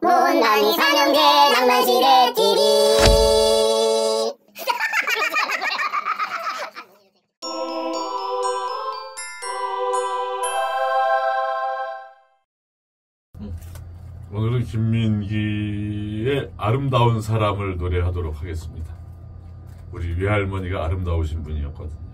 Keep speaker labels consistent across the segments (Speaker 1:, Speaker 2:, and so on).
Speaker 1: 못난이 삼형제 낭만시대 TV.
Speaker 2: 오늘은 김민기의 아름다운 사람을 노래하도록 하겠습니다. 우리 외할머니가 아름다우신 분이었거든요.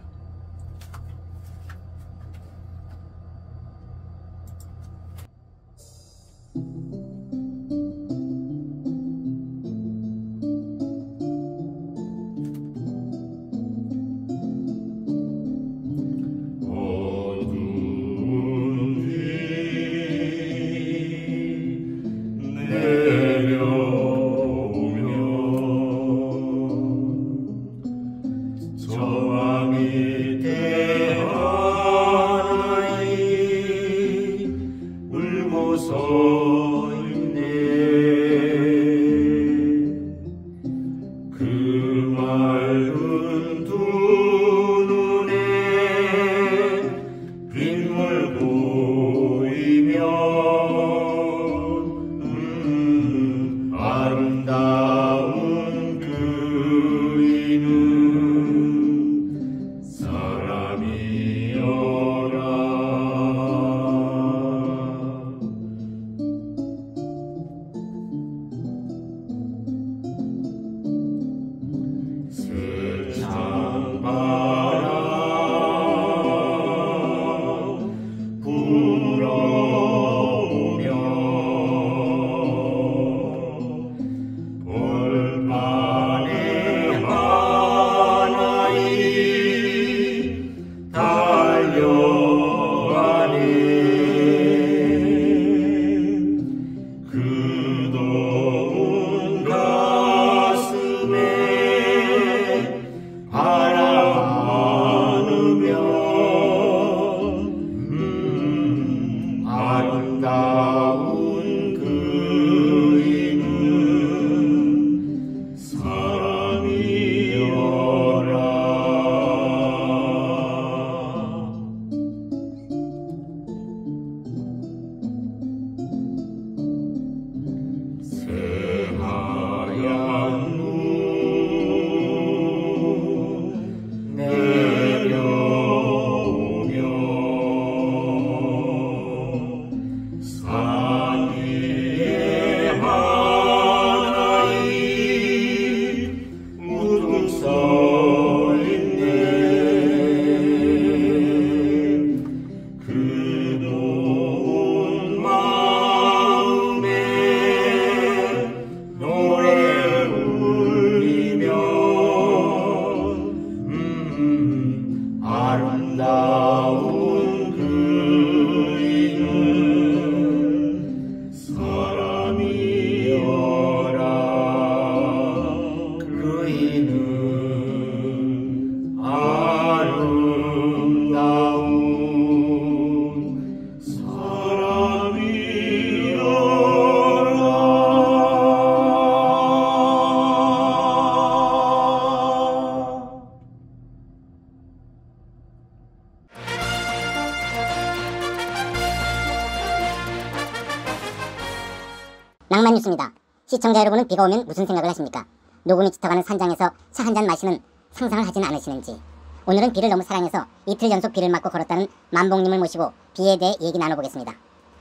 Speaker 3: 낭만 뉴스입니다. 시청자 여러분은 비가 오면 무슨 생각을 하십니까? 녹음이 짙어가는 산장에서 차 한 잔 마시는 상상을 하진 않으시는지. 오늘은 비를 너무 사랑해서 이틀 연속 비를 맞고 걸었다는 만복님을 모시고 비에 대해 얘기 나눠보겠습니다.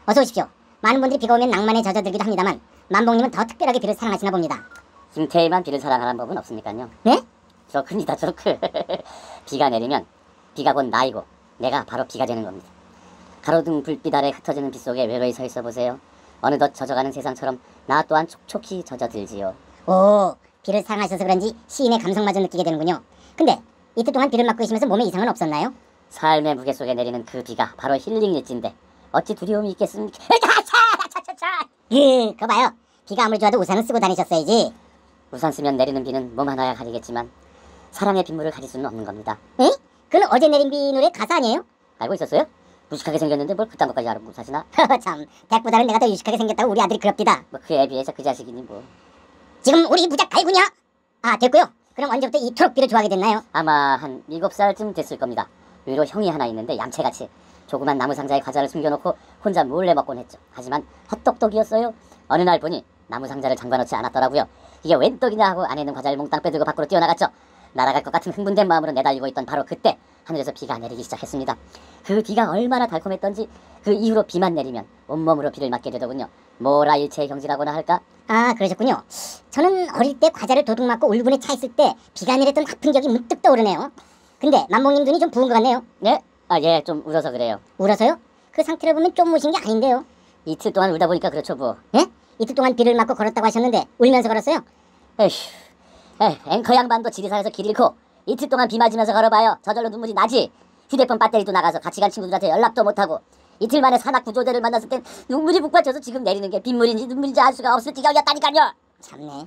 Speaker 3: 어서 오십시오. 많은 분들이 비가 오면 낭만에 젖어들기도 합니다만 만복님은 더 특별하게 비를 사랑하시나 봅니다.
Speaker 4: 김태희만 비를 사랑하는 법은 없으니까요.
Speaker 3: 네?
Speaker 4: 저크입니다, 저크. 비가 내리면 비가 곧 나이고 내가 바로 비가 되는 겁니다. 가로등 불빛 아래 흩어지는 빗 속에 외로이 서 있어 보세요. 어느덧 젖어가는 세상처럼 나 또한 촉촉히 젖어들지요.
Speaker 3: 오, 비를 사랑하셔서 그런지 시인의 감성마저 느끼게 되는군요. 근데 이틀 동안 비를 맞고 계시면서 몸에 이상은 없었나요?
Speaker 4: 삶의 무게 속에 내리는 그 비가 바로 힐링 일지인데 어찌 두려움이 있겠습니까?
Speaker 3: 그거 봐요. 비가 아무리 좋아도 우산은 쓰고 다니셨어야지.
Speaker 4: 우산 쓰면 내리는 비는 몸 하나야 가리겠지만 사랑의 빗물을 가릴 수는 없는 겁니다.
Speaker 3: 에? 그건 어제 내린 비 노래 가사 아니에요?
Speaker 4: 알고 있었어요? 무식하게 생겼는데 뭘 그딴 것까지 알고 사시나?
Speaker 3: 참, 백보다는 내가 더 유식하게 생겼다고 우리 아들이 그럽디다.
Speaker 4: 뭐 그에 비해서 그 자식이니 뭐.
Speaker 3: 지금 우리 무작 갈구냐? 아, 됐고요. 그럼 언제부터 이토록 비를 좋아하게 됐나요?
Speaker 4: 아마 한 7살쯤 됐을 겁니다. 위로 형이 하나 있는데 얌체같이 조그만 나무 상자에 과자를 숨겨놓고 혼자 몰래 먹곤 했죠. 하지만 헛똑똑이었어요. 어느 날 보니 나무 상자를 잠가놓지 않았더라고요. 이게 웬 떡이냐 하고 안에 있는 과자를 몽땅 빼들고 밖으로 뛰어나갔죠. 날아갈 것 같은 흥분된 마음으로 내달리고 있던 바로 그때 하늘에서 비가 내리기 시작했습니다. 그 비가 얼마나 달콤했던지 그 이후로 비만 내리면 온몸으로 비를 맞게 되더군요. 뭐라 일체의 경지라고나 할까?
Speaker 3: 아, 그러셨군요. 저는 어릴 때 과자를 도둑 맞고 울분에 차 있을 때 비가 내렸던 아픈 기억이 문득 떠오르네요. 근데 만봉님 눈이 좀 부은 것 같네요.
Speaker 4: 네? 아, 예, 좀 울어서 그래요.
Speaker 3: 울어서요? 그 상태를 보면 좀 우신 게 아닌데요.
Speaker 4: 이틀 동안 울다 보니까 그렇죠 뭐.
Speaker 3: 예? 이틀 동안 비를 맞고 걸었다고 하셨는데 울면서 걸었어요?
Speaker 4: 에휴, 앵커 양반도 지리산에서 길 잃고 이틀 동안 비 맞으면서 걸어봐요. 저절로 눈물이 나지. 휴대폰 배터리도 나가서 같이 간 친구들한테 연락도 못하고 이틀 만에 산악 구조대를 만났을 땐 눈물이 북받쳐서 지금 내리는 게 빗물인지 눈물인지 알 수가 없을 지경이었다니까요.
Speaker 3: 참네.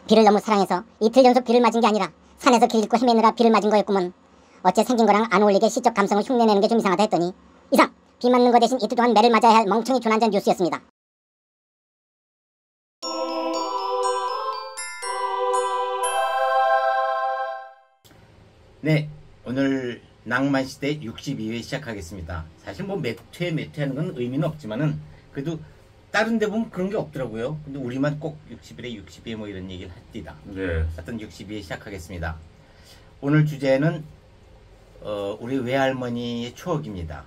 Speaker 3: 비를 너무 사랑해서 이틀 연속 비를 맞은 게 아니라 산에서 길 잃고 헤매느라 비를 맞은 거였구먼. 어째 생긴 거랑 안 어울리게 시적 감성을 흉내내는 게 좀 이상하다 했더니 이상! 비 맞는 거 대신 이틀 동안 매를 맞아야 할 멍청이 조난전 뉴스였습니다.
Speaker 5: 네, 오늘 낭만시대 62회 시작하겠습니다. 사실 뭐 몇 회 하는 건 의미는 없지만은 그래도 다른 데 보면 그런 게 없더라고요. 근데 우리만 꼭 60일에 60회 뭐 이런 얘기를 합니다.
Speaker 2: 네.
Speaker 5: 하여튼 62회 시작하겠습니다. 오늘 주제는 우리 외할머니의 추억입니다.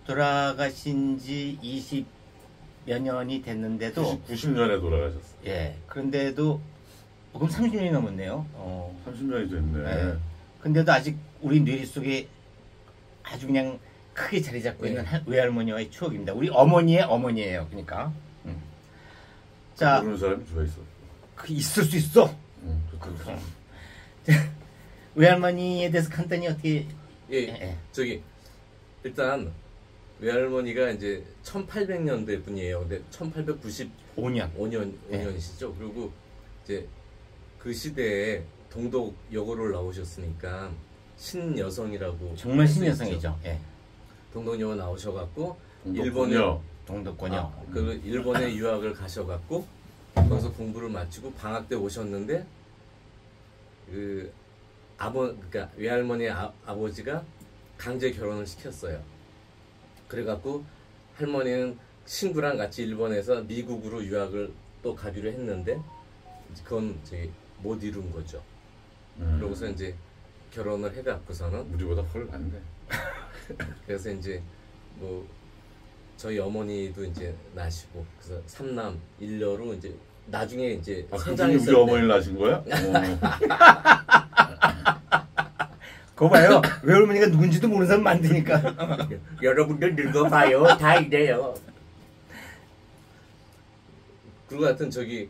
Speaker 5: 돌아가신 지 20여 년이 됐는데도
Speaker 2: 90년에 돌아가셨어.
Speaker 5: 예, 그런데도 그럼 30년이 넘었네요.
Speaker 2: 30년이 됐네.
Speaker 5: 네. 근데도 아직 우리 뇌리 속에 아주 그냥 크게 자리 잡고 있는 외할머니와의 추억입니다. 우리 어머니의 어머니예요. 그러니까. 자,
Speaker 2: 모르는 사람이 누가 있어?
Speaker 5: 그 있을 수 있어.
Speaker 2: 좋다.
Speaker 5: 외할머니에 대해서 간단히 어떻게?
Speaker 6: 예, 저기 일단 외할머니가 이제 1800년대 분이에요. 근데 1895년 5년이시죠. 그리고 이제 그 시대에 동독 여고를 나오셨으니까 신여성이라고
Speaker 5: 정말 신여성이죠. 예.
Speaker 6: 동독 여고 나오셔갖고
Speaker 2: 동독권이요.
Speaker 5: 동독권이요.
Speaker 6: 그 일본에 유학을 가셔갖고 거기서 공부를 마치고 방학 때 오셨는데 그 그러니까 외할머니의 아버지가 강제 결혼을 시켰어요. 그래갖고 할머니는 친구랑 같이 일본에서 미국으로 유학을 또 가기로 했는데 그건 저기 못 이룬 거죠. 그러고서 이제 결혼을 해갖고서는
Speaker 2: 우리보다 훨 낫네.
Speaker 6: 그래서 이제 뭐 저희 어머니도 이제 나시고 그래서 삼남 일녀로 이제 나중에 이제
Speaker 2: 그분이
Speaker 6: 성장했을
Speaker 2: 우리 어머니를 낳으신 거야?
Speaker 5: 그거 봐요. 외할머니가 누군지도 모르는 사람 만드니까.
Speaker 6: 여러분들 늙어봐요. 다 이래요. 그리고 하여튼 저기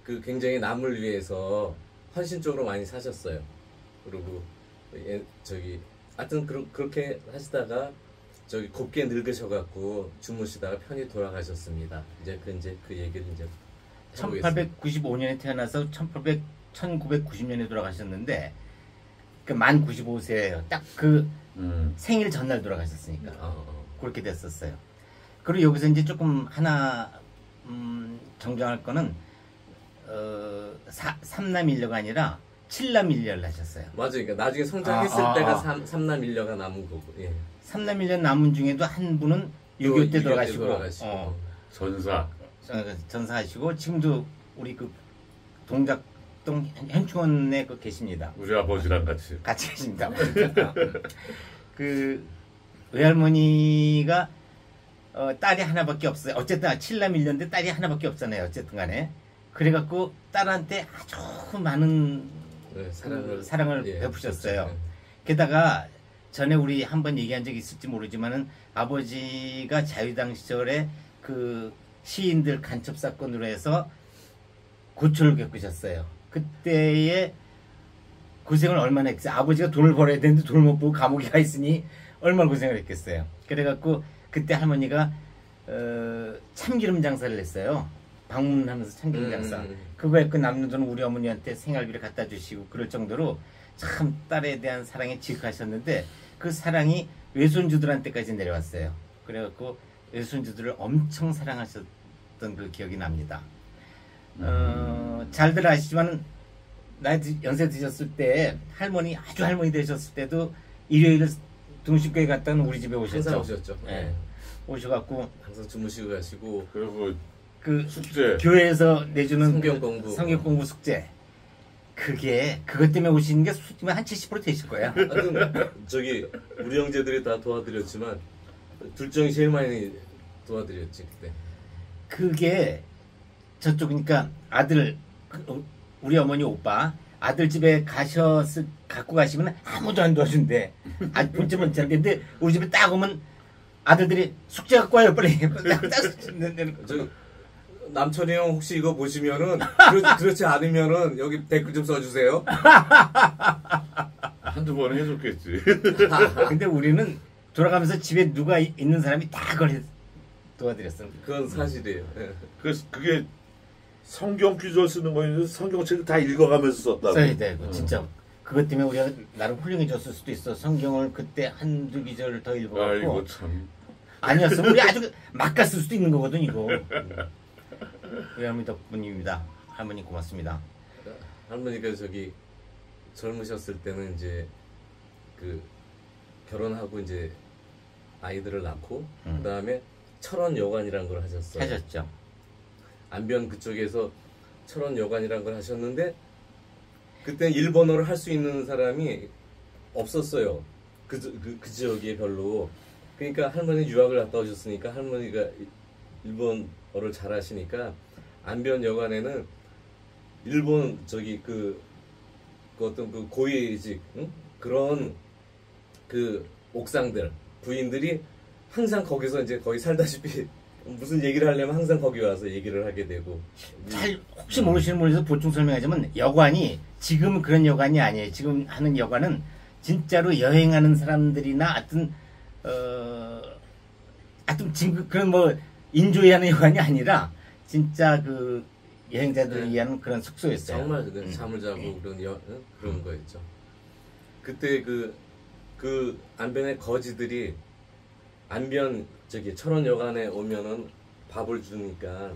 Speaker 6: 그 굉장히 남을 위해서 헌신적으로 많이 사셨어요. 그리고 저기 하여튼 그렇게 하시다가 저기 곱게 늙으셔갖고 주무시다가 편히 돌아가셨습니다. 이제 그 얘기를 이제
Speaker 5: 1895년에 태어나서 1990년에 돌아가셨는데 그 만 95세예요. 딱 그 생일 전날 돌아가셨으니까 그렇게 됐었어요. 그리고 여기서 이제 조금 하나 정정할 거는 삼남 일녀가 아니라 칠남 일녀를 하셨어요.
Speaker 6: 맞아요. 그러니까 나중에 성장했을 때가 삼남 일녀가 남은 거고. 예.
Speaker 5: 삼남 일녀 남은 중에도 한 분은 6.25 때 돌아가시고 전사하시고 지금도 우리 그 동작동 현충원에 계십니다.
Speaker 2: 우리 아버지랑 같이
Speaker 5: 계십니다. 그 외할머니가 딸이 하나밖에 없어요. 어쨌든 칠남 일녀인데 딸이 하나밖에 없잖아요. 어쨌든 간에 그래갖고 딸한테 아주 많은 사랑을 베푸셨어요.
Speaker 6: 그렇죠.
Speaker 5: 게다가 전에 우리 한번 얘기한 적이 있을지 모르지만은 아버지가 자유당 시절에 그 시인들 간첩 사건으로 해서 고초를 겪으셨어요. 그때의 고생을 얼마나 했겠어요. 아버지가 돈을 벌어야 되는데 돈을 못 벌고 감옥에 가 있으니 얼마나 고생을 했겠어요. 그래갖고 그때 할머니가 참기름 장사를 했어요. 방문하면서 참기름 장사. 그거 했고 남는 돈은 우리 어머니한테 생활비를 갖다 주시고 그럴 정도로 참 딸에 대한 사랑에 지극하셨는데 그 사랑이 외손주들한테까지 내려왔어요. 그래갖고 외손주들을 엄청 사랑하셨던 그 기억이 납니다. 잘들 아시지만 연세 드셨을 때 할머니 아주 할머니 되셨을 때도 일요일 동식교회 갔다는 우리 집에 오셨죠.
Speaker 6: 항상 오셨죠.
Speaker 5: 네. 오셔갖고
Speaker 6: 항상 주무시고 가시고
Speaker 2: 그리고
Speaker 5: 그
Speaker 2: 숙제.
Speaker 5: 교회에서 내주는
Speaker 6: 성경
Speaker 5: 그
Speaker 6: 공부.
Speaker 5: 성경 공부 숙제. 그게 그것 때문에 오시는 게 솔직히 한 70% 되실 거야.
Speaker 6: 하여튼 저기 우리 형제들이 다 도와드렸지만 둘 중에 제일 많이 도와드렸지 그때.
Speaker 5: 그게 저쪽이니까 아들 우리 어머니 오빠 아들 집에 갖고 가시면 아무도 안 도와준대. 아주 본체 근데 우리 집에 딱 오면 아들들이 숙제 갖고 와요 빨리.
Speaker 6: 저기 남철이 형 혹시 이거 보시면은 그렇지 않으면은 여기 댓글 좀 써주세요.
Speaker 2: 한두 번은 해줬겠지.
Speaker 5: 근데 우리는 돌아가면서 집에 누가 있는 사람이 다 그걸 도와드렸어.
Speaker 6: 그건 사실이에요. 예.
Speaker 2: 그래서 그게 성경 규절 쓰는 거였는데 성경책을 다 읽어가면서 썼다고.
Speaker 5: 써야 되고 진짜 그것 때문에 우리가 나름 훌륭해졌을 수도 있어. 성경을 그때 한두 기절 더 읽어갖고
Speaker 2: 아이고 참.
Speaker 5: 아니었으면 우리 아주 막 갔을 수도 있는 거거든 이거. 우리 할머니 덕분입니다. 할머니 고맙습니다.
Speaker 6: 할머니가 저기 젊으셨을 때는 이제 그 결혼하고 이제 아이들을 낳고 그다음에 철원 여관이라는 걸 하셨어요.
Speaker 5: 하셨죠.
Speaker 6: 안변 그쪽에서 철원 여관이라는 걸 하셨는데 그때 일본어를 할 수 있는 사람이 없었어요. 그 지역에 별로. 그러니까 할머니 유학을 갔다 오셨으니까 할머니가 일본어를 잘 하시니까 안변 여관에는 일본 저기 그 어떤 그 고위직 그런 그 옥상들 부인들이 항상 거기서 이제 거의 살다시피 무슨 얘기를 하려면 항상 거기 와서 얘기를 하게 되고.
Speaker 5: 잘 혹시 모르시는 분에서 보충 설명하자면 여관이 지금 그런 여관이 아니에요. 지금 하는 여관은 진짜로 여행하는 사람들이나 하여튼 지금 그런 뭐 인조이하는 여관이 아니라 진짜 그 여행자들을 위한 그런 숙소였어요.
Speaker 6: 정말 잠을 자고 그런 거였죠. 그때 그 안변의 거지들이 안변 저기 철원 여관에 오면은 밥을 주니까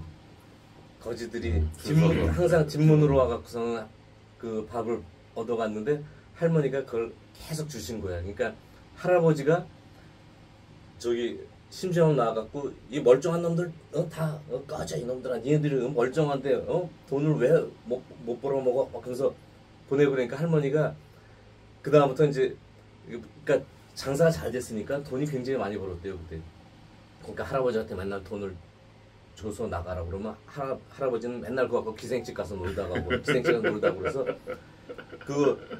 Speaker 6: 거지들이 항상 뒷문으로 와갖고서는 그 밥을 얻어갔는데 할머니가 그걸 계속 주신 거야. 그러니까 할아버지가 저기 심지어 나와갖고 이 멀쩡한 놈들 다 꺼져 이놈들아 얘네들이 멀쩡한데 돈을 왜 못 벌어먹어 그래서 보내고 그러니까 할머니가 그 다음부터 이제 그러니까 장사가 잘 됐으니까 돈이 굉장히 많이 벌었대요 그때. 그러니까 할아버지한테 맨날 돈을 줘서 나가라 그러면 할아버지는 맨날 그거 갖고 기생집 가서 놀다 가고 기생집에서 놀다 그래서 그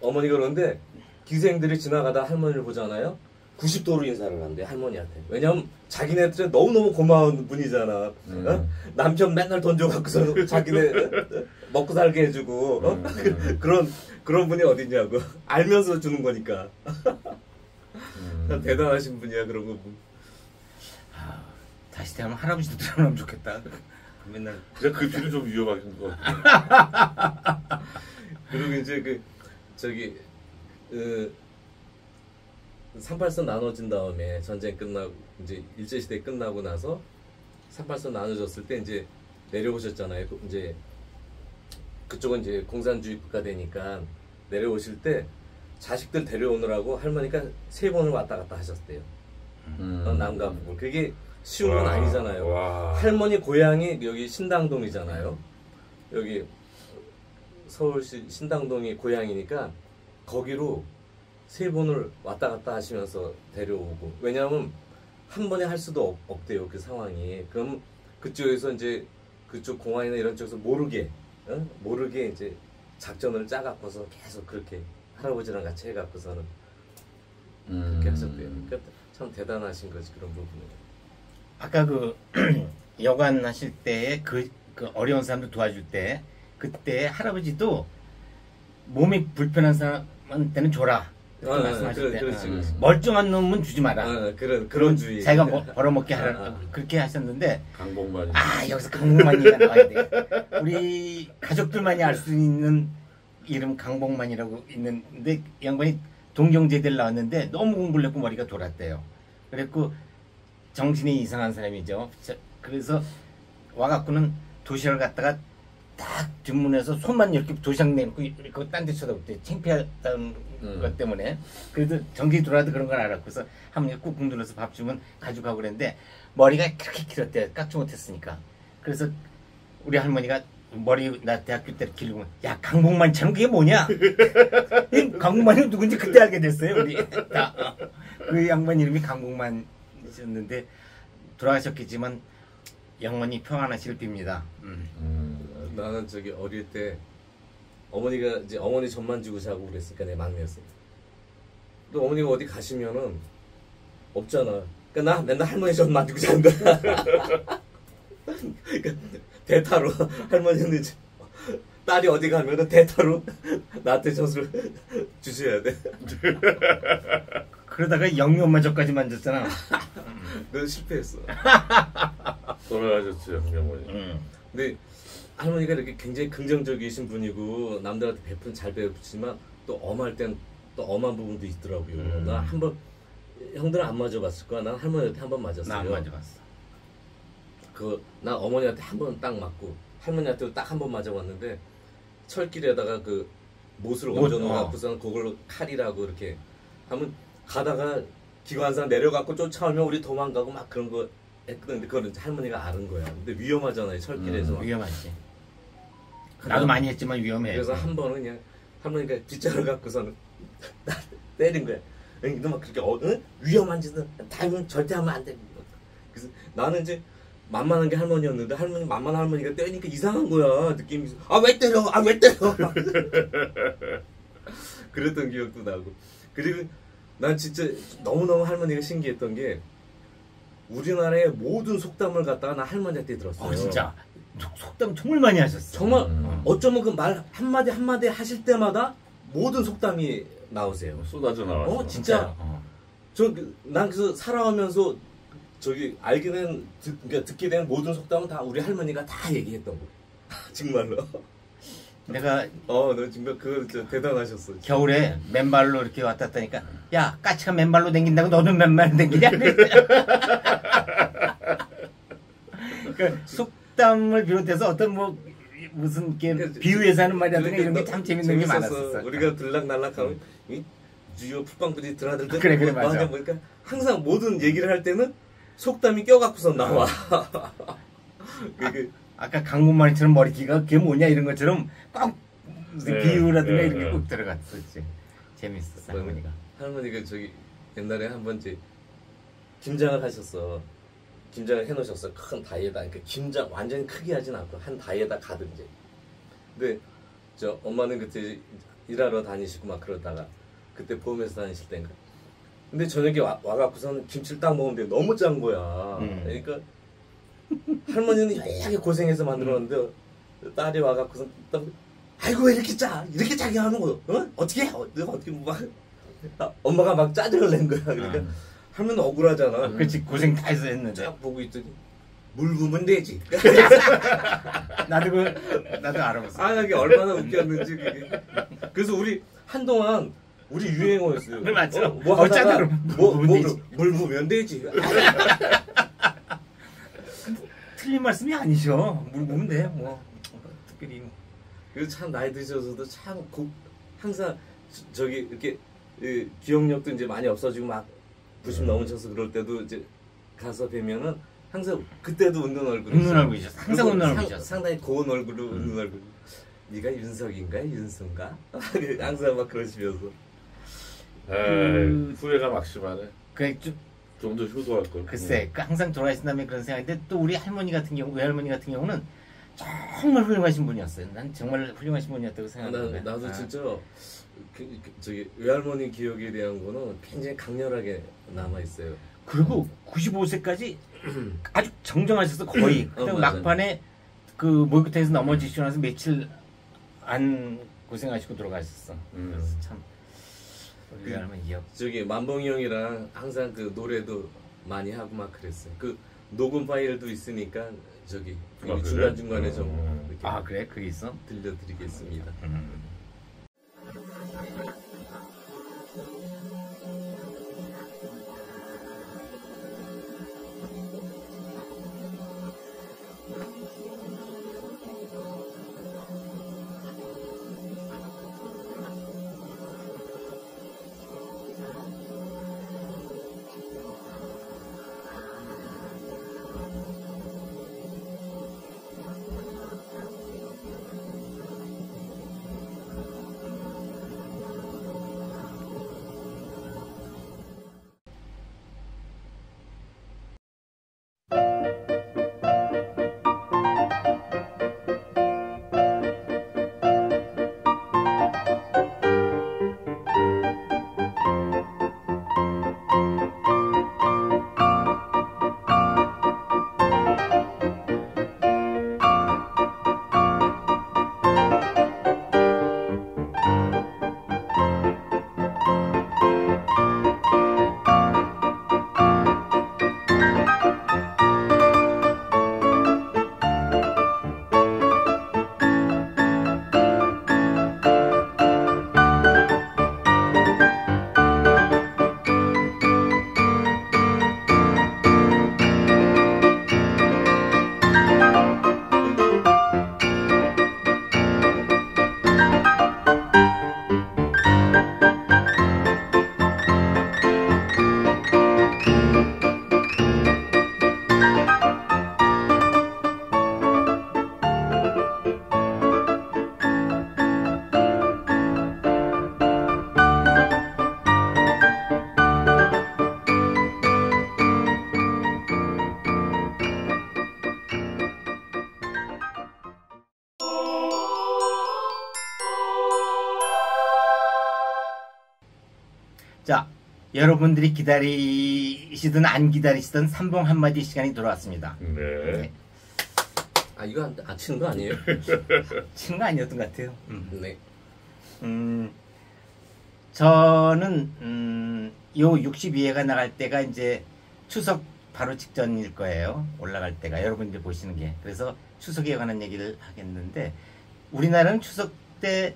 Speaker 6: 어머니가 그러는데 기생들이 지나가다 할머니를 보잖아요. 90도로 인사를 한대 할머니한테. 왜냐면 자기네들은 너무너무 고마운 분이잖아. 남편 맨날 돈 줘갖고서 자기네 먹고 살게 해주고 그런 분이 어딨냐고. 알면서 주는 거니까. 참 대단하신 분이야 그런 거.
Speaker 5: 다시 태어나면 할아버지도 태어나면 좋겠다. 맨날
Speaker 2: 그냥 그 뒤는 좀 위험하신 것 같아.
Speaker 6: 그리고 이제 저기 38선 나눠진 다음에 전쟁 끝나고 이제 일제시대 끝나고 나서 38선 나눠졌을 때 이제 내려오셨잖아요. 이제 그쪽은 이제 공산주의 국가 되니까 내려오실 때 자식들 데려오느라고 할머니가 3번을 왔다 갔다 하셨대요. 남과 북을. 그게 쉬운 건 아니잖아요.
Speaker 2: 와.
Speaker 6: 할머니 고향이 여기 신당동이잖아요. 여기 서울시 신당동이 고향이니까 거기로 3번을 왔다 갔다 하시면서 데려오고. 왜냐하면 한 번에 할 수도 없대요. 그 상황이. 그럼 그쪽에서 이제 그쪽 공안이나 이런 쪽에서 모르게 이제 작전을 짜갖고서 계속 그렇게 할아버지랑 같이 해갖고서는 그렇게 하셨대요. 그러니까 참 대단하신 거지 그런 부분은. 아까
Speaker 5: 그 여관 하실 때에 그 어려운 사람들 도와줄 때 그때 할아버지도 몸이 불편한 사람한테는 줘라. 말씀하실 때
Speaker 6: 그렇지.
Speaker 5: 멀쩡한 놈은 주지 마라.
Speaker 6: 그런 주의.
Speaker 5: 자기가 벌어먹게 하라. 그렇게 하셨는데
Speaker 2: 강복만이.
Speaker 5: 여기서 강복만이가 나와야 돼. 우리 가족들만이 알 수 있는 이름 강복만이라고 있는데 양반이 동경제대를 나왔는데 너무 공부를 했고 머리가 돌았대요. 그랬고 정신이 이상한 사람이죠. 그래서 와갖고는 도시락을 갖다가 딱 뒷문에서 손만 이렇게 도시락 내놓고 이거 딴 데 쳐다볼 창피하다는 것 때문에. 그래도 정신이 돌아도 그런 걸 알았고서 할머니가 꾹꾹 눌러서 밥 주면 가져가고 그랬는데 머리가 그렇게 길었대요. 깎지 못했으니까. 그래서 우리 할머니가 머리 나 대학교 때 기르고 야 강복만처럼 그게 뭐냐? 이 강복만이 누군지 그때 알게 됐어요 우리. 그 양반 이름이 강복만이셨는데 돌아가셨겠지만 영원히 평안하실 빕니다.
Speaker 6: 나는 저기 어릴 때 어머니가 이제 어머니 젖만 주고 자고 그랬으니까 내 막내였어. 또 어머니가 어디 가시면은 없잖아. 그러니까 나 맨날 할머니 젖만 주고 잔다. 그러니까 대타로 할머니는 이제 딸이 어디 가면은 대타로 나한테 젖을 주셔야 돼.
Speaker 5: 그러다가 영미 엄마 젖까지 만졌잖아.
Speaker 6: 그래서 실패했어.
Speaker 2: 돌아가셨죠, 형님.
Speaker 6: 근데 할머니가 이렇게 굉장히 긍정적이신 분이고 남들한테 잘 베푸지만 또 엄할 땐 또 엄한 부분도 있더라고요. 나 한번 형들은 안 맞아봤을 거야. 난 할머니한테 한 번 맞았어요.
Speaker 5: 나 안 맞아봤어.
Speaker 6: 나 어머니한테 한 번 딱 맞고 할머니한테도 딱 한 번 맞아봤는데 철길에다가 그 못을 얹어놓고서는 그걸로 칼이라고 이렇게 하면 가다가 기관사 내려갖고 쫓아오면 우리 도망가고 막 그런 거 했거든. 근데 그거는 할머니가 아는 거야. 근데 위험하잖아요. 철길에서.
Speaker 5: 위험하지. 나도 많이 했지만 위험해.
Speaker 6: 그래서 한 번은 그냥 할머니가 빗자루 갖고서는 나 때린 거야. 너 막 그렇게 응? 위험한 짓은 당연 절대 하면 안 돼. 그래서 나는 이제 만만한 게 할머니였는데 만만한 할머니가 때리니까 이상한 거야. 느낌이. 아 왜 때려? 아 왜 때려? 그랬던 기억도 나고. 그리고 난 진짜 너무너무 할머니가 신기했던 게 우리나라의 모든 속담을 갖다가 나 할머니한테 들었어요.
Speaker 5: 진짜 속담 정말 많이 하셨어.
Speaker 6: 정말 어쩌면 그 말 한마디 한마디 하실 때마다 모든 속담이 나오세요.
Speaker 2: 쏟아져 나와.
Speaker 6: 진짜. 난 그래서 살아오면서 저기 그러니까 듣게 된 모든 속담은 다 우리 할머니가 다 얘기했던 거. 정말로.
Speaker 5: 내가
Speaker 6: 너 정말 그거 진짜 대단하셨어.
Speaker 5: 겨울에 맨발로 이렇게 왔다 갔다 하니까 야 까치가 맨발로 댕긴다고 너도 맨발로 댕기냐? 그러니까 속담을 비롯해서 어떤 무슨 이렇게 비유해서 하는 말이라든가 이런 게 참 재밌는 게 많았었어.
Speaker 6: 우리가 들락날락하면 이 주요 풋방들이 드나들 때
Speaker 5: 그래 맞아.
Speaker 6: 보니까 항상 모든 얘기를 할 때는 속담이 껴갖고서 나와.
Speaker 5: 아까 강문만이처럼 머리기가 그게 뭐냐 이런 것처럼 꼭 비유라든가 이런 게 꼭 들어갔었지. 재밌었어 할머니가.
Speaker 6: 할머니가 저기 옛날에 한 번 이제 김장을 하셨어. 김장을 해놓으셨어. 큰 다이에다. 그러니까 김장 완전히 크게 하진 않고 한 다이에다 가든 이제. 근데 저 엄마는 그때 일하러 다니시고 막 그러다가 그때 보험회사 다니실 때인가. 근데 저녁에 와갖고서는 김치를 딱 먹으면 너무 짠 거야. 그러니까 할머니는 여하게 고생해서 만들었는데 딸이 와갖고서 아이고 왜 이렇게 짜? 이렇게 짜게 하는 거? 어떻게 해? 어떻게 막 엄마가 막 짜증을 낸 거야. 그러니까 할머니는 억울하잖아.
Speaker 5: 그렇지 고생 다 해서 했는데
Speaker 6: 쫙 보고 있더니 물 부으면 되지.
Speaker 5: 나도 알아봤어.
Speaker 6: 이게 얼마나 웃겼는지 그게. 그래서 우리 한동안 우리 유행어였어요.
Speaker 5: 맞아.
Speaker 6: 뭐 하다가 물 부으면 되지.
Speaker 5: 틀린 말씀이 아니죠. 물 부으면 돼. 특별히.
Speaker 6: 그래서 참 나이 드셔서도 참 항상 저기 이렇게 기억력도 이제 많이 없어지고 막 90 넘으셔서 그럴 때도 이제 가서 뵈면은 항상 그때도 웃는 얼굴.
Speaker 5: 웃는 얼굴이죠. 항상 웃는 얼굴이죠.
Speaker 6: 상당히 고운 얼굴로 웃는 얼굴. 네가 윤석인가 윤수인가? 항상 막 그러시면서.
Speaker 2: 후회가 막심하네.
Speaker 5: 그래
Speaker 2: 좀 더 효도할 걸.
Speaker 5: 글쎄, 항상 돌아가신 다음에 그런 생각인데 또 우리 할머니 같은 경우, 외할머니 같은 경우는 정말 훌륭하신 분이었어요. 난 정말 훌륭하신 분이었다고 생각해요.
Speaker 6: 나도 진짜 저기 외할머니 기억에 대한 거는 굉장히 강렬하게 남아 있어요.
Speaker 5: 그리고 95세까지 아주 정정하셔서 거의 그다음 막판에 그 목욕탕에서 넘어지시고 나서 며칠 안 고생하시고 돌아가셨어. 그래서 참 우리 외할머니 기억.
Speaker 6: 저기 만봉이 형이랑 항상 그 노래도 많이 하고 막 그랬어요. 그 녹음 파일도 있으니까 저기 중간 중간에 좀 이렇게
Speaker 5: 그래 그게 있어?
Speaker 6: 들려드리겠습니다.
Speaker 5: 자, 여러분들이 기다리시든 안 기다리시든 삼봉 한마디 시간이 돌아왔습니다.
Speaker 2: 네.
Speaker 6: 아 이거 치는 거 아니에요?
Speaker 5: 치는 거 아니었던 것 같아요.
Speaker 6: 네.
Speaker 5: 저는 요 62회가 나갈 때가 이제 추석 바로 직전일 거예요. 올라갈 때가 여러분들 보시는 게. 그래서 추석에 관한 얘기를 하겠는데 우리나라는 추석 때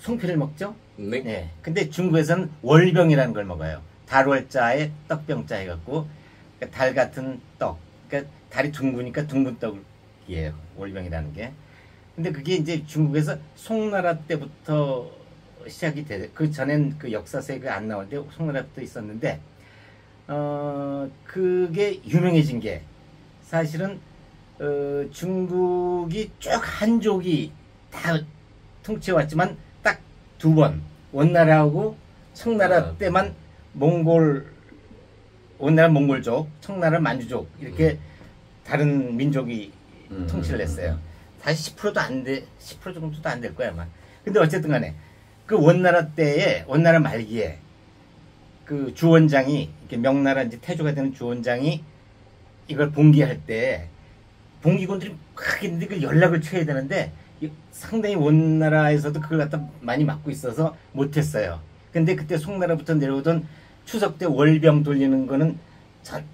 Speaker 5: 송편을 먹죠?
Speaker 6: 네.
Speaker 5: 네. 근데 중국에서는 월병이라는 걸 먹어요. 달월자에 떡병자 해갖고 그러니까 달 같은 떡. 그러니까 달이 둥그니까 둥근 떡이에요. 월병이라는 게. 근데 그게 이제 중국에서 송나라 때부터 시작이 돼. 그 전엔 그 역사서에 안 나오는데 송나라부터 있었는데 그게 유명해진 게 사실은 중국이 쭉 한족이 다 통치해왔지만 딱 두 번 원나라하고 청나라 때만 원나라 몽골족, 청나라 만주족 이렇게 다른 민족이 통치를 했어요. 사실 10%도 안 돼, 10% 정도도 안 될 거야 아마. 근데 어쨌든 간에 그 원나라 때에 원나라 말기에 그 주원장이 이렇게 명나라 이제 태조가 되는 주원장이 이걸 봉기할 때 봉기군들이 막 있는데 그 연락을 취해야 되는데 상당히 원나라에서도 그걸 갖다 많이 막고 있어서 못했어요. 근데 그때 송나라부터 내려오던 추석 때 월병 돌리는 거는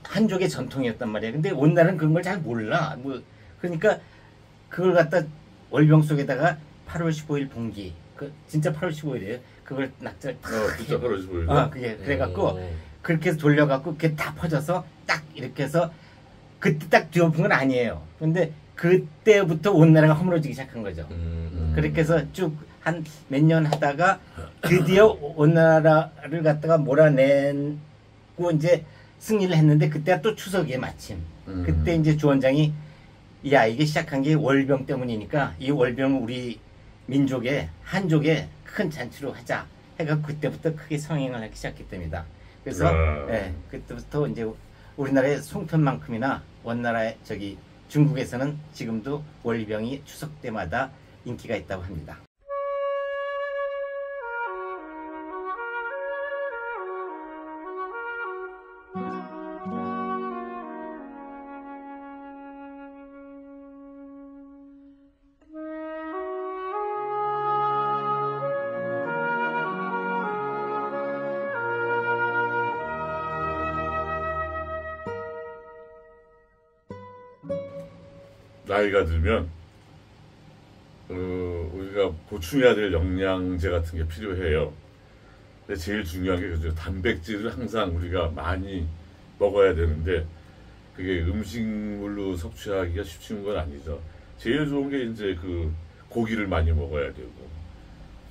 Speaker 5: 한족의 전통이었단 말이에요. 근데 원나라는 그런 걸 잘 몰라. 뭐 그러니까 그걸 갖다 월병 속에다가 8월 15일 봉기. 그 진짜 8월 15일이에요. 그걸 낙찰 탁.
Speaker 2: 진짜 8월 15일.
Speaker 5: 그게 그래갖고 그렇게 해서 돌려갖고 그게 다 퍼져서 딱 이렇게 해서 그때 딱 뒤엎은 건 아니에요. 근데 그때부터 원나라가 허물어지기 시작한 거죠. 그렇게 해서 쭉 한 몇 년 하다가 드디어 원나라를 갖다가 몰아내고 이제 승리를 했는데 그때가 또 추석이에요 마침. 그때 이제 주원장이 야 이게 시작한 게 월병 때문이니까 이 월병을 우리 민족의 한족의 큰 잔치로 하자 해가 그때부터 크게 성행을 하기 시작했답니다. 그래서 예, 그때부터 이제 우리나라의 송편만큼이나 원나라의 중국에서는 지금도 월병이 추석 때마다 인기가 있다고 합니다.
Speaker 2: 나이가 들면 우리가 보충해야 될 영양제 같은 게 필요해요. 근데 제일 중요한 게 그죠. 단백질을 항상 우리가 많이 먹어야 되는데 그게 음식물로 섭취하기가 쉽은 건 아니죠. 제일 좋은 게 이제 그 고기를 많이 먹어야 되고,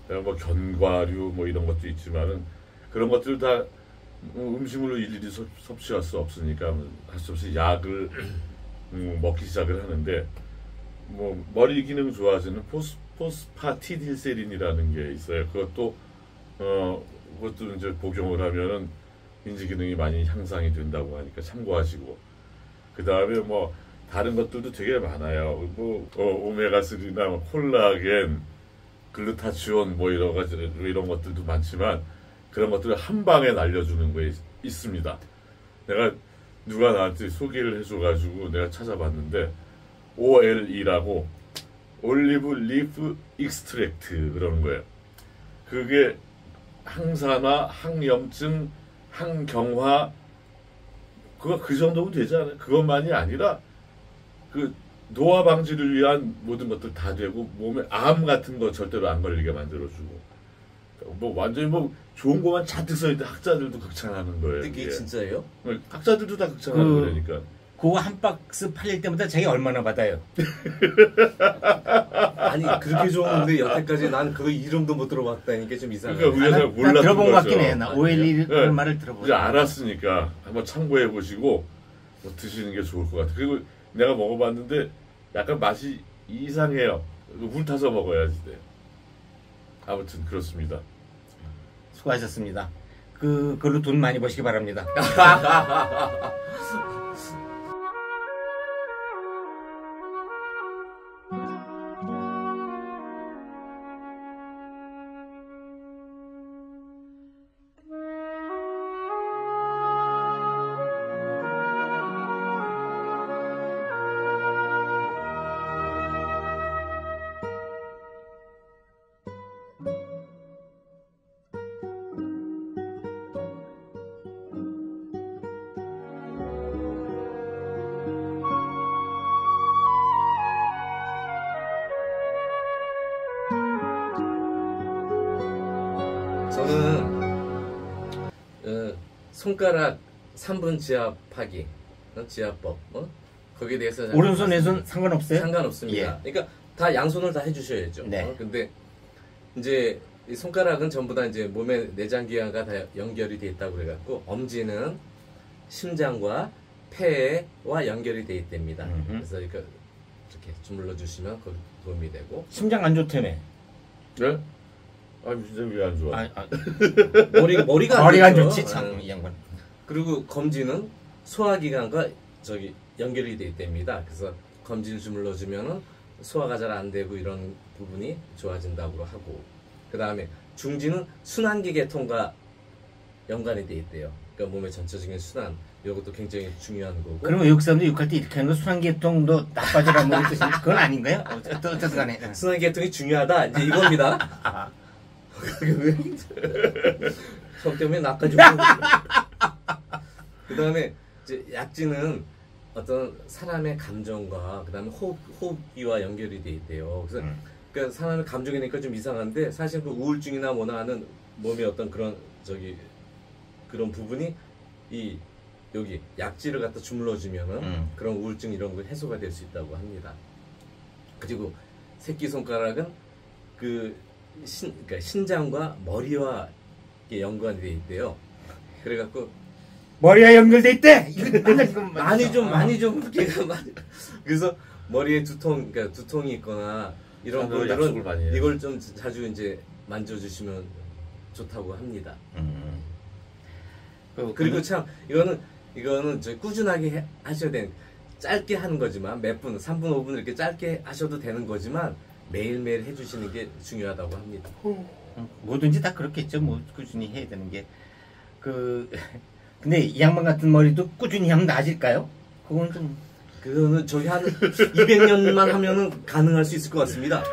Speaker 2: 그다음에 뭐 견과류 뭐 이런 것도 있지만은 그런 것들 다 음식물로 일일이 섭취할 수 없으니까 할 수 없이 약을 먹기 시작을 하는데, 뭐 머리 기능 좋아지는 포스파티딜세린이라는 게 있어요. 그것도 이제 복용을 하면은 인지 기능이 많이 향상이 된다고 하니까 참고하시고, 그 다음에 뭐 다른 것들도 되게 많아요. 뭐 오메가3나 콜라겐, 글루타치온 뭐 이런 것들도 많지만 그런 것들을 한 방에 날려주는 거 있습니다. 내가 누가 나한테 소개를 해줘가지고 내가 찾아봤는데 OLE라고 올리브 리프 익스트랙트 그러는 거예요. 그게 항산화, 항염증, 항경화 그거 그 정도면 되지 않아요? 그것만이 아니라 그 노화 방지를 위한 모든 것들 다 되고 몸에 암 같은 거 절대로 안 걸리게 만들어주고, 뭐 완전히 뭐 좋은 거만 잔뜩 써있는데 학자들도 극찬하는 거예요.
Speaker 6: 이게 진짜예요?
Speaker 2: 학자들도 다 극찬하는 거니까.
Speaker 5: 그거 한 박스 팔릴 때마다 자기 얼마나 받아요?
Speaker 6: 아니 그렇게 좋은데 여태까지 난 그거 이름도 못 들어봤다니까 좀 이상해.
Speaker 2: 그러니까 우리가 잘
Speaker 5: 나
Speaker 2: 몰랐던
Speaker 5: 들어본 것 같긴
Speaker 2: 거죠.
Speaker 5: 해. 나 OLE
Speaker 2: 네.
Speaker 5: 말을 들어본
Speaker 2: 이제 알았으니까 한번 참고해 보시고 뭐 드시는 게 좋을 것 같아요. 그리고 내가 먹어봤는데 약간 맛이 이상해요. 물 타서 먹어야지 돼. 아무튼 그렇습니다.
Speaker 5: 수고하셨습니다. 그걸로 돈 많이 버시기 바랍니다.
Speaker 6: 저는 손가락 3분 지압하기, 지압법, 거기에 대해서
Speaker 5: 오른손 왼손 상관없어요?
Speaker 6: 상관없습니다. 그러니까 다 양손을 다 해주셔야죠.
Speaker 5: 네.
Speaker 6: 근데 이제 이 손가락은 전부 다 이제 몸의 내장기관과 다 연결이 돼 있다고 그래갖고 엄지는 심장과 폐와 연결이 돼 있답니다. 그래서 이렇게 주물러 주시면 거기 도움이 되고.
Speaker 5: 심장 안 좋다며.
Speaker 2: 네? 아니 진짜 왜 안 좋아?
Speaker 6: 머리가
Speaker 5: 안
Speaker 6: 좋죠.
Speaker 5: 좋지 참 이 양반.
Speaker 6: 그리고 검지는 소화기관과 연결이 돼 있답니다. 그래서 검지를 주물러 주면은 소화가 잘 안 되고 이런 부분이 좋아진다고 하고, 그 다음에 중지는 순환기 계통과 연관이 돼 있대요. 그러니까 몸의 전체적인 순환, 이것도 굉장히 중요한 거고.
Speaker 5: 그러면 외국 사람들 욕할 때 이렇게 하는 거 순환계통도 나빠져라 뭐 뜻이 그건 아닌가요? 어쨌든 간에.
Speaker 6: 순환기 계통이 중요하다, 이제 이겁니다. 성 때문에 나까지고. 그 다음에 이제 약지는 어떤 사람의 감정과 그 다음에 호흡기와 연결이 돼 있대요. 그래서 그러니까 사람의 감정이니까 좀 이상한데 사실 그 우울증이나 뭐나 하는 몸의 어떤 그런 그런 부분이 이 여기 약지를 갖다 주물러 주면은 그런 우울증 이런 거 해소가 될 수 있다고 합니다. 그리고 새끼 손가락은 그러니까 신장과 머리와 연관이 돼 있대요. 그래갖고
Speaker 5: 머리와 연결돼 있대.
Speaker 6: 많이 좀 그래서 머리에 그러니까 두통이 있거나 이런 분들은
Speaker 2: 많이 해요.
Speaker 6: 이걸 좀 자주 이제 만져주시면 좋다고 합니다. 그리고 참 이거는 꾸준하게 하셔야 되는, 짧게 하는 거지만 몇 분, 3분, 5분 이렇게 짧게 하셔도 되는 거지만 매일매일 해주시는 게 중요하다고 합니다.
Speaker 5: 뭐든지 다 그렇겠죠. 뭐 꾸준히 해야 되는 게. 근데 이 양반 같은 머리도 꾸준히 하면 나아질까요?
Speaker 6: 그거는 저희 한 200년만 하면은 가능할 수 있을 것 같습니다.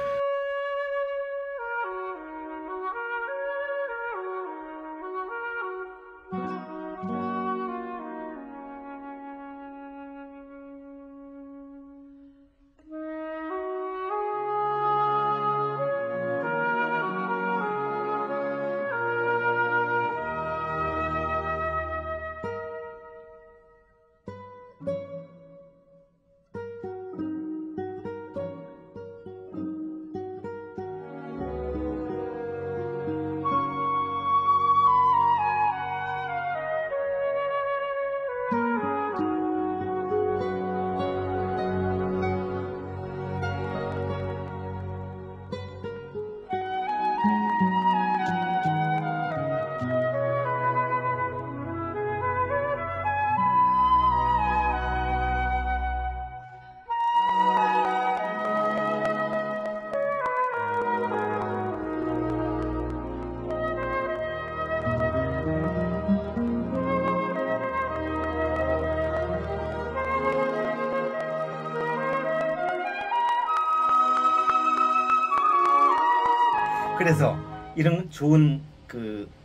Speaker 5: 그래서 이런 좋은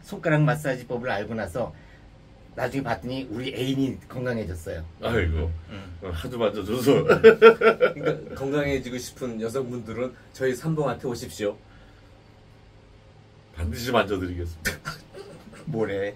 Speaker 5: 손가락 마사지법을 알고 나서 나중에 봤더니 우리 애인이 건강해졌어요.
Speaker 2: 아이고 하도 만져줘서.
Speaker 6: 그러니까 건강해지고 싶은 여성분들은 저희 삼봉한테 오십시오.
Speaker 2: 반드시 만져드리겠습니다.
Speaker 5: 뭐래?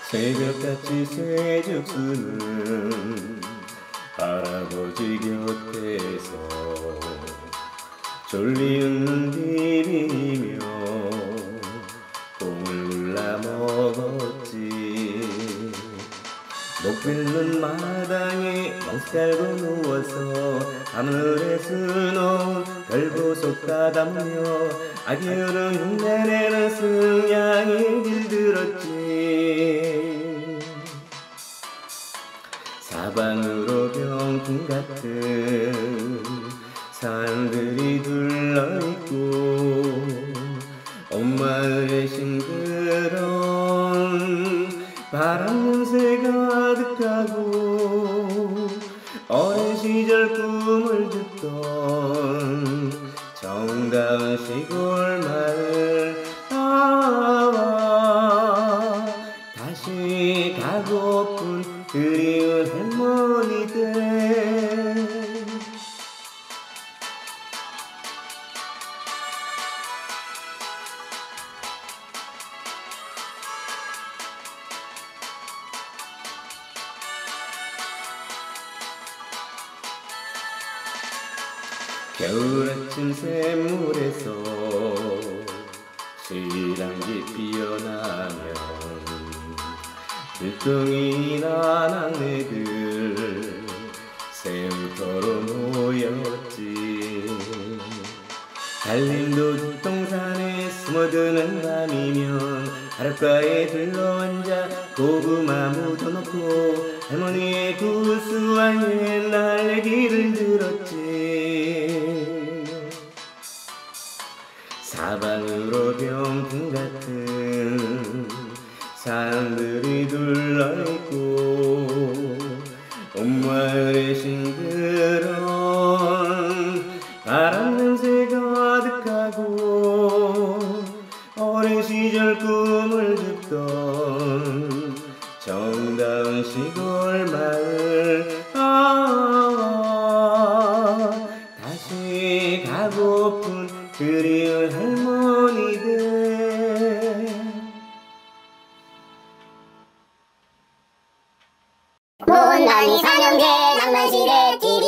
Speaker 6: 새벽같이 새죽수는 할아버지 곁에서 졸리는 비비며 콩을 골라 먹었지. 녹빌는 마당에 망치 깔고 누워서 하늘에 수놓은 별보석 따다보며 아기어른 흉내내는 승냥이 길들었지. 사방으로 병풍 같은 산들이 둘러있고 엄마의 싱그러운 바람 냄새 가득하고 어린 시절 꿈을 듣던 정다운 시골 마을. 다시 가고픈 그리운 할머니들. 겨울 아침 샘물에서 시랑기 피어나면 들뚱이 나낙네들 새우터로 모였지. 달림도 뒷동산에 숨어드는 밤이면 바닷가에 둘러앉아 고구마 묻어놓고 할머니의 구수한 옛날 얘기를 들었지. 사방으로 병풍 같은 산들이 둘러있고 엄마의 싱그러운 바람 냄새 가득하고 어린 시절 꿈을 듣던 정다운 시골 마을. 다시 가고픈 그리운 할머니들.
Speaker 1: 못난이 사냥개 낭만시대 TV